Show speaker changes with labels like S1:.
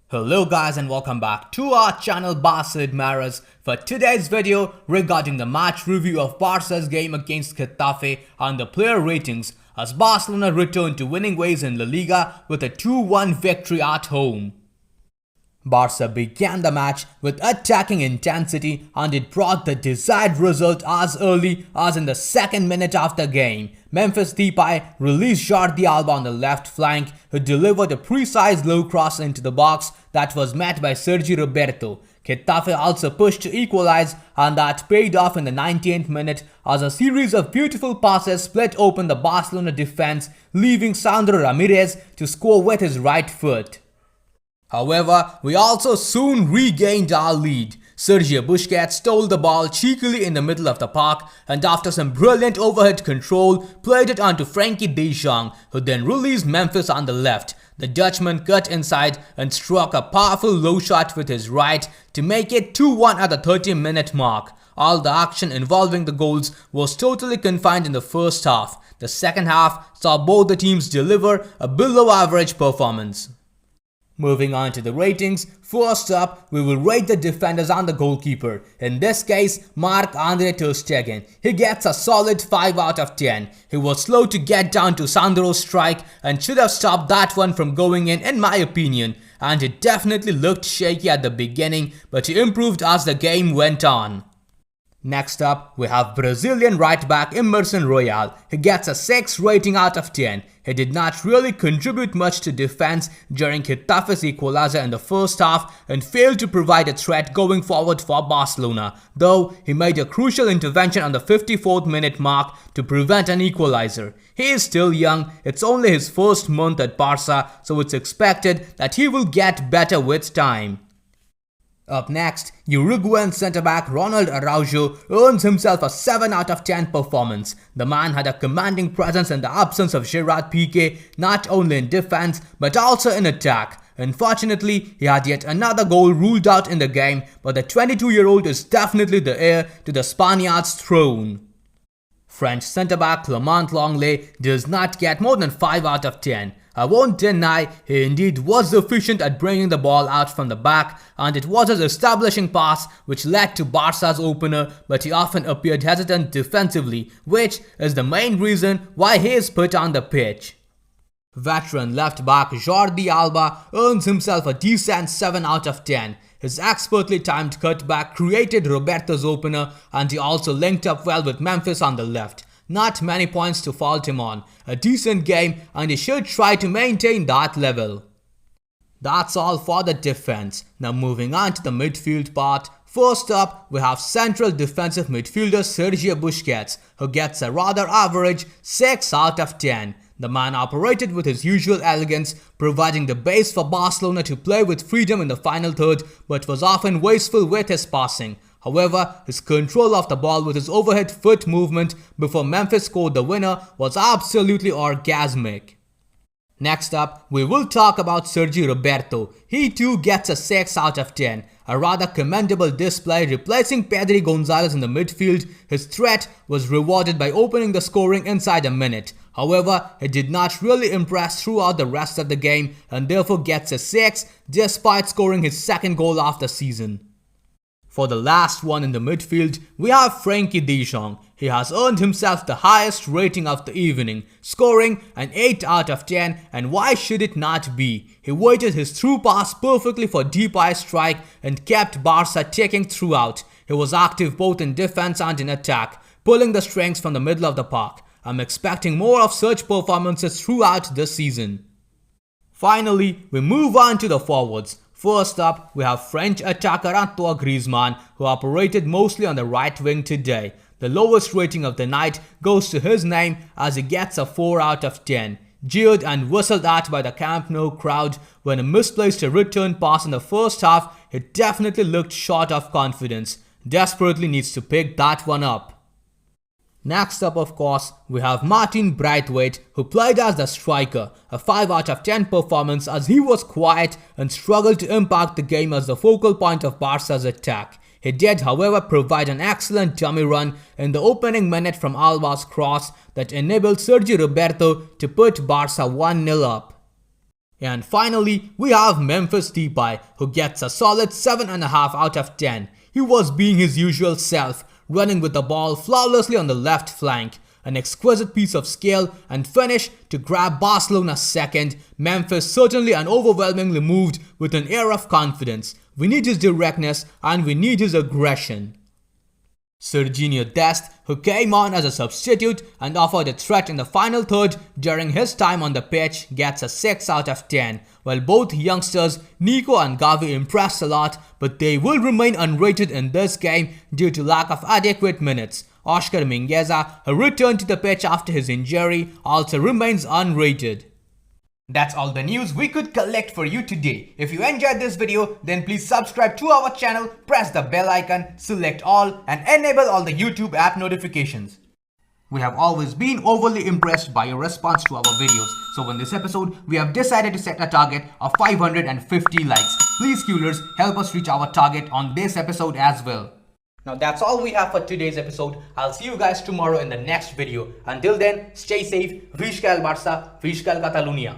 S1: Hello guys and welcome back to our channel Barca Admirers for today's video regarding the match review of Barca's game against Getafe and the player ratings as Barcelona returned to winning ways in Laliga with a 2-1 victory at home. Barca began the match with attacking intensity and it brought the desired result as early as in the second minute of the game. Memphis Depay released Jordi Alba on the left flank, who delivered a precise low cross into the box that was met by Sergio Roberto. Getafe also pushed to equalize and that paid off in the 19th minute as a series of beautiful passes split open the Barcelona defense, leaving Sandro Ramirez to score with his right foot. However, we also soon regained our lead. Sergio Busquets stole the ball cheekily in the middle of the park and after some brilliant overhead control, played it onto Frenkie de Jong, who then released Memphis on the left. The Dutchman cut inside and struck a powerful low shot with his right to make it 2-1 at the 30-minute mark. All the action involving the goals was totally confined in the first half. The second half saw both the teams deliver a below-average performance. Moving on to the ratings, first up, we will rate the defenders and the goalkeeper. In this case, Marc Ter Stegen. He gets a solid 5 out of 10. He was slow to get down to Sandro's strike and should have stopped that one from going in my opinion. And it definitely looked shaky at the beginning, but he improved as the game went on. Next up, we have Brazilian right back Emerson. He gets a 6 rating out of 10. He did not really contribute much to defense during Getafe's equalizer in the first half and failed to provide a threat going forward for Barcelona, though he made a crucial intervention on the 54th minute mark to prevent an equalizer. He is still young, it's only his first month at Barca, so it's expected that he will get better with time. Up next, Uruguayan centre-back Ronald Araujo earns himself a 7 out of 10 performance. The man had a commanding presence in the absence of Gerard Piqué, not only in defense but also in attack. Unfortunately, he had yet another goal ruled out in the game, but the 22-year-old is definitely the heir to the Spaniards' throne. French centre-back Clement Lenglet does not get more than 5 out of 10. I won't deny he indeed was efficient at bringing the ball out from the back and it was his establishing pass which led to Barca's opener, but he often appeared hesitant defensively, which is the main reason why he is put on the pitch. Veteran left back Jordi Alba earns himself a decent 7 out of 10. His expertly timed cutback created Roberto's opener and he also linked up well with Memphis on the left. Not many points to fault him on. A decent game and he should try to maintain that level. That's all for the defense. Now moving on to the midfield part. First up, we have central defensive midfielder Sergio Busquets, who gets a rather average 6 out of 10. The man operated with his usual elegance, providing the base for Barcelona to play with freedom in the final third, but was often wasteful with his passing. However, his control of the ball with his overhead foot movement before Memphis scored the winner was absolutely orgasmic. Next up, we will talk about Sergio Roberto. He too gets a 6 out of 10. A rather commendable display replacing Pedri Gonzalez in the midfield. His threat was rewarded by opening the scoring inside a minute. However, he did not really impress throughout the rest of the game and therefore gets a 6 despite scoring his second goal of the season. For the last one in the midfield, we have Frenkie de Jong. He has earned himself the highest rating of the evening, scoring an 8 out of 10, and why should it not be? He weighted his through pass perfectly for Depay's strike and kept Barca ticking throughout. He was active both in defense and in attack, pulling the strings from the middle of the park. I'm expecting more of such performances throughout this season. Finally, we move on to the forwards. First up, we have French attacker Antoine Griezmann, who operated mostly on the right wing today. The lowest rating of the night goes to his name as he gets a 4 out of 10. Jeered and whistled at by the Camp Nou crowd when he misplaced a return pass in the first half, he definitely looked short of confidence. Desperately needs to pick that one up. Next up, of course, we have Braithwaite, who played as the striker, a 5 out of 10 performance as he was quiet and struggled to impact the game as the focal point of Barca's attack. He did, however, provide an excellent dummy run in the opening minute from Alba's cross that enabled Sergio Roberto to put Barca 1-0 up. And finally, we have Memphis Depay, who gets a solid 7.5 out of 10. He was being his usual self, running with the ball flawlessly on the left flank. An exquisite piece of skill and finish to grab Barcelona's second. Memphis certainly and overwhelmingly moved with an air of confidence. We need his directness and we need his aggression. Sergio Dest, who came on as a substitute and offered a threat in the final third during his time on the pitch, gets a 6 out of 10. While both youngsters, Nico and Gavi, impressed a lot, but they will remain unrated in this game due to lack of adequate minutes. Oscar Mingueza, who returned to the pitch after his injury, also remains unrated. That's all the news we could collect for you today. If you enjoyed this video, then please subscribe to our channel, press the bell icon, select all and enable all the YouTube app notifications. We have always been overly impressed by your response to our videos. So in this episode, we have decided to set a target of 550 likes. Please Coolers, help us reach our target on this episode as well. Now that's all we have for today's episode. I'll see you guys tomorrow in the next video. Until then, stay safe. Visca el Barça, Visca el Catalunya.